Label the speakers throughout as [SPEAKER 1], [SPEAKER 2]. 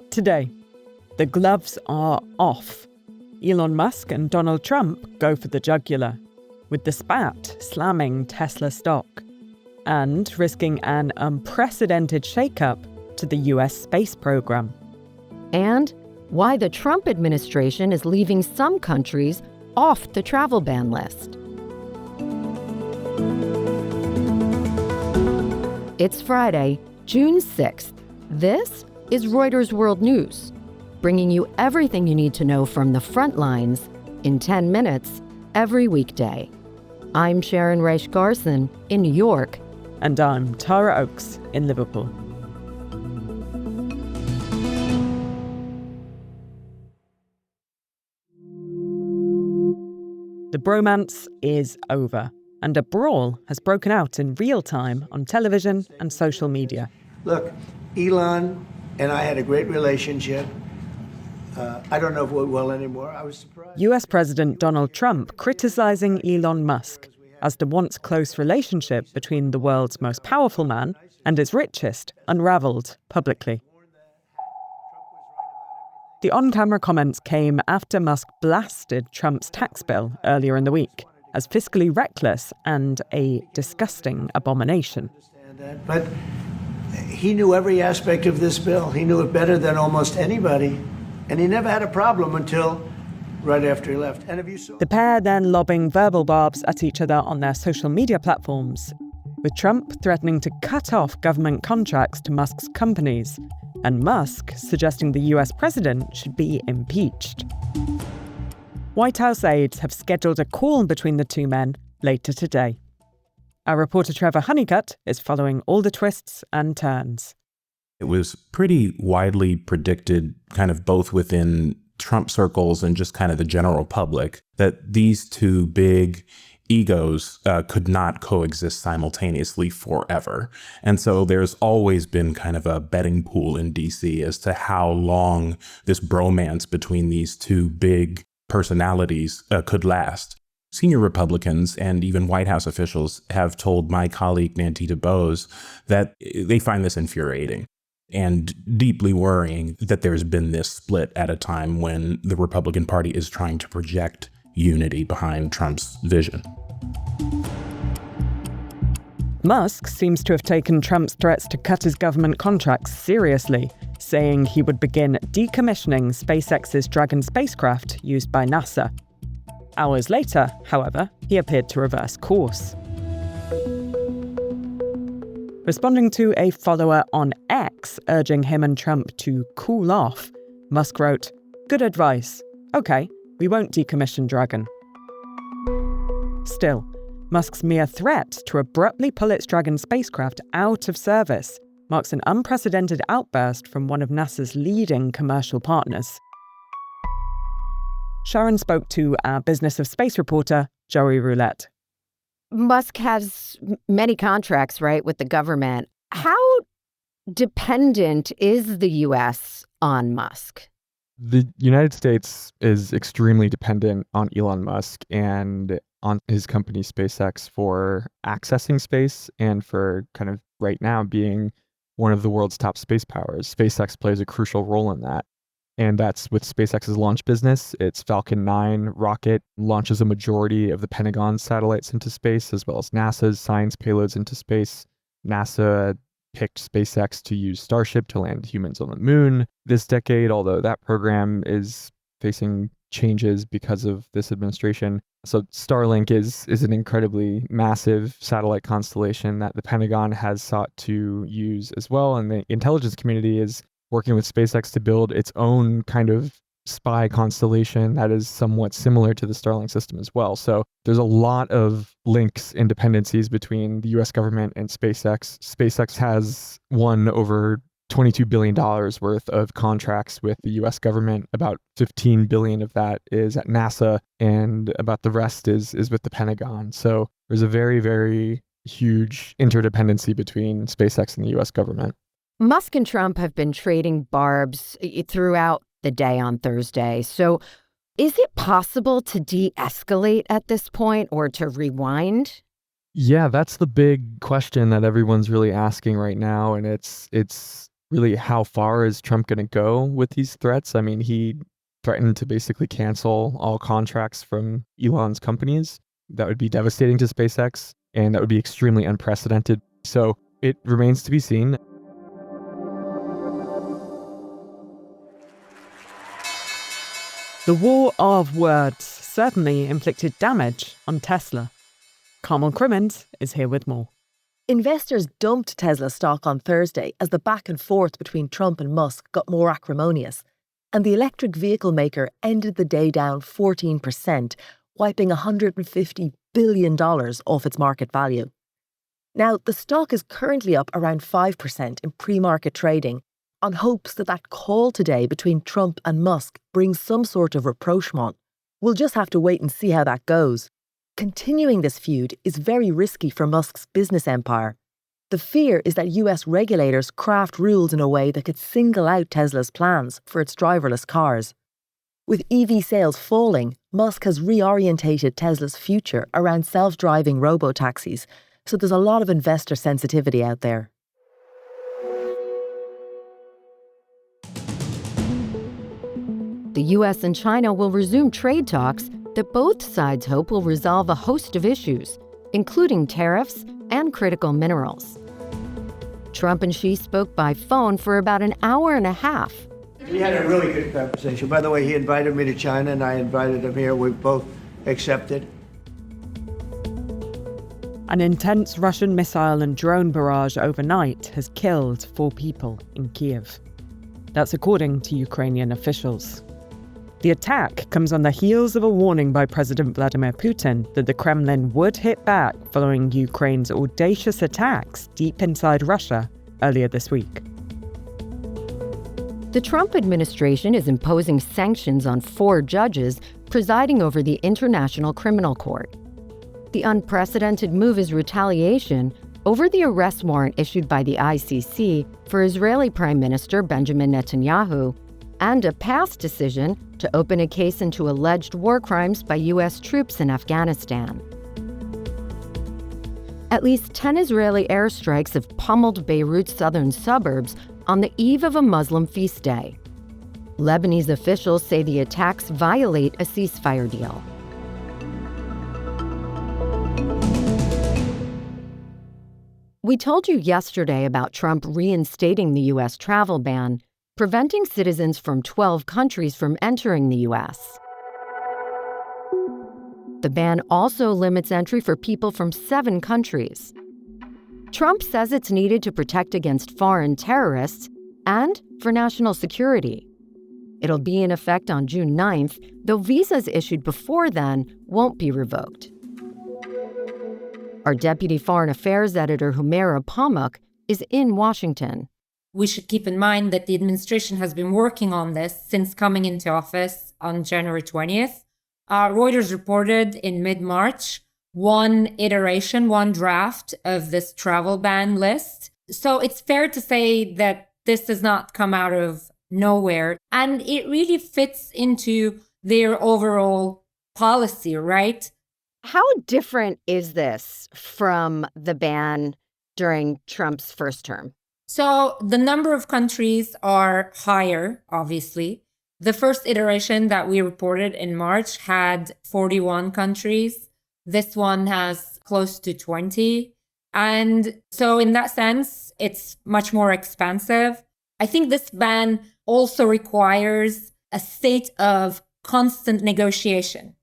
[SPEAKER 1] Today, the gloves are off. Elon Musk and Donald Trump go for the jugular, with the spat slamming Tesla stock and risking an unprecedented shakeup to the US space program.
[SPEAKER 2] And why the Trump administration is leaving some countries off the travel ban list. It's Friday, June 6th. This is Reuters World News, bringing you everything you need to know from the front lines in 10 minutes every weekday. I'm Sharon Reisch Garson in New York.
[SPEAKER 1] And I'm Tara Oakes in Liverpool. The bromance is over, and a brawl has broken out in real time on television and social media.
[SPEAKER 3] Look, Elon and I had a great relationship. I don't know if we're well anymore. I was surprised.
[SPEAKER 1] US President Donald Trump criticizing Elon Musk as the once close relationship between the world's most powerful man and his richest unraveled publicly. The on-camera comments came after Musk blasted Trump's tax bill earlier in the week as fiscally reckless and a disgusting abomination.
[SPEAKER 3] But he knew every aspect of this bill. He knew it better than almost anybody. And he never had a problem until right after he left. And if you saw...
[SPEAKER 1] The pair then lobbing verbal barbs at each other on their social media platforms, with Trump threatening to cut off government contracts to Musk's companies, and Musk suggesting the US president should be impeached. White House aides have scheduled a call between the two men later today. Our reporter Trevor Honeycutt is following all the twists and turns.
[SPEAKER 4] It was pretty widely predicted, kind of both within Trump circles and just kind of the general public, that these two big egos could not coexist simultaneously forever. And so there's always been kind of a betting pool in DC as to how long this bromance between these two big personalities could last. Senior Republicans and even White House officials have told my colleague Nandita Bose that they find this infuriating and deeply worrying that there's been this split at a time when the Republican Party is trying to project unity behind Trump's vision.
[SPEAKER 1] Musk seems to have taken Trump's threats to cut his government contracts seriously, saying he would begin decommissioning SpaceX's Dragon spacecraft used by NASA. Hours later, however, he appeared to reverse course. Responding to a follower on X urging him and Trump to cool off, Musk wrote, "Good advice. Okay, we won't decommission Dragon." Still, Musk's mere threat to abruptly pull its Dragon spacecraft out of service marks an unprecedented outburst from one of NASA's leading commercial partners. Sharon spoke to our Business of Space reporter, Joey Roulette.
[SPEAKER 2] Musk has many contracts, right, with the government. How dependent is the U.S. on Musk?
[SPEAKER 5] The United States is extremely dependent on Elon Musk and on his company SpaceX for accessing space and for kind of right now being one of the world's top space powers. SpaceX plays a crucial role in that. And that's with SpaceX's launch business. Its Falcon 9 rocket launches a majority of the Pentagon's satellites into space, as well as NASA's science payloads into space. NASA picked SpaceX to use Starship to land humans on the moon this decade, although that program is facing changes because of this administration. So Starlink is an incredibly massive satellite constellation that the Pentagon has sought to use as well. And the intelligence community is working with SpaceX to build its own kind of spy constellation that is somewhat similar to the Starlink system as well. So there's a lot of links and dependencies between the US government and SpaceX. SpaceX has won over $22 billion worth of contracts with the US government. About $15 billion of that is at NASA, and about the rest is with the Pentagon. So there's a very, very huge interdependency between SpaceX and the US government.
[SPEAKER 2] Musk and Trump have been trading barbs throughout the day on Thursday. So is it possible to de-escalate at this point or to rewind?
[SPEAKER 5] Yeah, that's the big question that everyone's really asking right now. And it's really how far is Trump going to go with these threats? I mean, he threatened to basically cancel all contracts from Elon's companies. That would be devastating to SpaceX, and that would be extremely unprecedented. So it remains to be seen.
[SPEAKER 1] The war of words certainly inflicted damage on Tesla. Carmel Crimmins is here with more.
[SPEAKER 6] Investors dumped Tesla stock on Thursday as the back and forth between Trump and Musk got more acrimonious, and the electric vehicle maker ended the day down 14%, wiping $150 billion off its market value. Now, the stock is currently up around 5% in pre-market trading, on hopes that that call today between Trump and Musk brings some sort of rapprochement. We'll just have to wait and see how that goes. Continuing this feud is very risky for Musk's business empire. The fear is that US regulators craft rules in a way that could single out Tesla's plans for its driverless cars. With EV sales falling, Musk has reorientated Tesla's future around self-driving robo-taxis, so there's a lot of investor sensitivity out there.
[SPEAKER 2] The US and China will resume trade talks that both sides hope will resolve a host of issues, including tariffs and critical minerals. Trump and Xi spoke by phone for about an hour and a half.
[SPEAKER 3] We had a really good conversation. By the way, he invited me to China and I invited him here. We both accepted.
[SPEAKER 1] An intense Russian missile and drone barrage overnight has killed 4 people in Kyiv. That's according to Ukrainian officials. The attack comes on the heels of a warning by President Vladimir Putin that the Kremlin would hit back following Ukraine's audacious attacks deep inside Russia earlier this week.
[SPEAKER 2] The Trump administration is imposing sanctions on 4 judges presiding over the International Criminal Court. The unprecedented move is retaliation over the arrest warrant issued by the ICC for Israeli Prime Minister Benjamin Netanyahu and a past decision to open a case into alleged war crimes by U.S. troops in Afghanistan. At least 10 Israeli airstrikes have pummeled Beirut's southern suburbs on the eve of a Muslim feast day. Lebanese officials say the attacks violate a ceasefire deal. We told you yesterday about Trump reinstating the U.S. travel ban, preventing citizens from 12 countries from entering the U.S. The ban also limits entry for people from 7 countries. Trump says it's needed to protect against foreign terrorists and for national security. It'll be in effect on June 9th, though visas issued before then won't be revoked. Our deputy foreign affairs editor, Humaira Pamuk, is in Washington.
[SPEAKER 7] We should keep in mind that the administration has been working on this since coming into office on January 20th. Reuters reported in mid-March one draft of this travel ban list. So it's fair to say that this does not come out of nowhere. And it really fits into their overall policy, right?
[SPEAKER 2] How different is this from the ban during Trump's first term?
[SPEAKER 7] So the number of countries are higher, obviously. The first iteration that we reported in March had 41 countries. This one has close to 20. And so in that sense, it's much more expansive. I think this ban also requires a state of constant negotiation.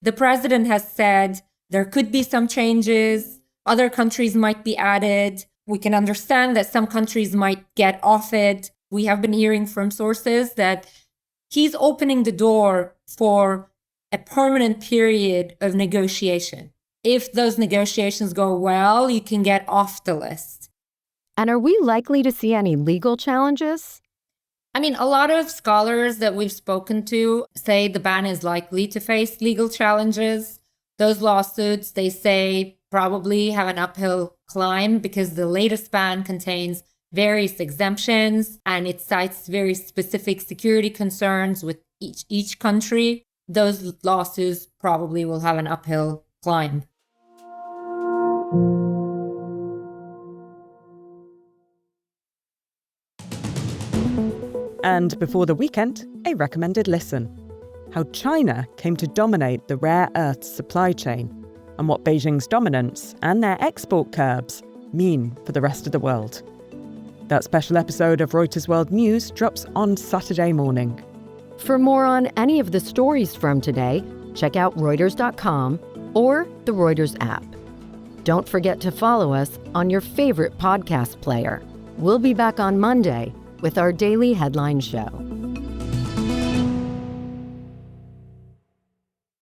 [SPEAKER 7] The president has said there could be some changes, other countries might be added. We can understand that some countries might get off it. We have been hearing from sources that he's opening the door for a permanent period of negotiation. If those negotiations go well, you can get off the list.
[SPEAKER 2] And are we likely to see any legal challenges?
[SPEAKER 7] I mean, a lot of scholars that we've spoken to say the ban is likely to face legal challenges. Those lawsuits, they say, probably have an uphill climb because the latest ban contains various exemptions and it cites very specific security concerns with each country. Those lawsuits probably will have an uphill climb.
[SPEAKER 1] And before the weekend, a recommended listen. How China came to dominate the rare earths supply chain, and what Beijing's dominance and their export curbs mean for the rest of the world. That special episode of Reuters World News drops on Saturday morning.
[SPEAKER 2] For more on any of the stories from today, check out Reuters.com or the Reuters app. Don't forget to follow us on your favorite podcast player. We'll be back on Monday with our daily headline show.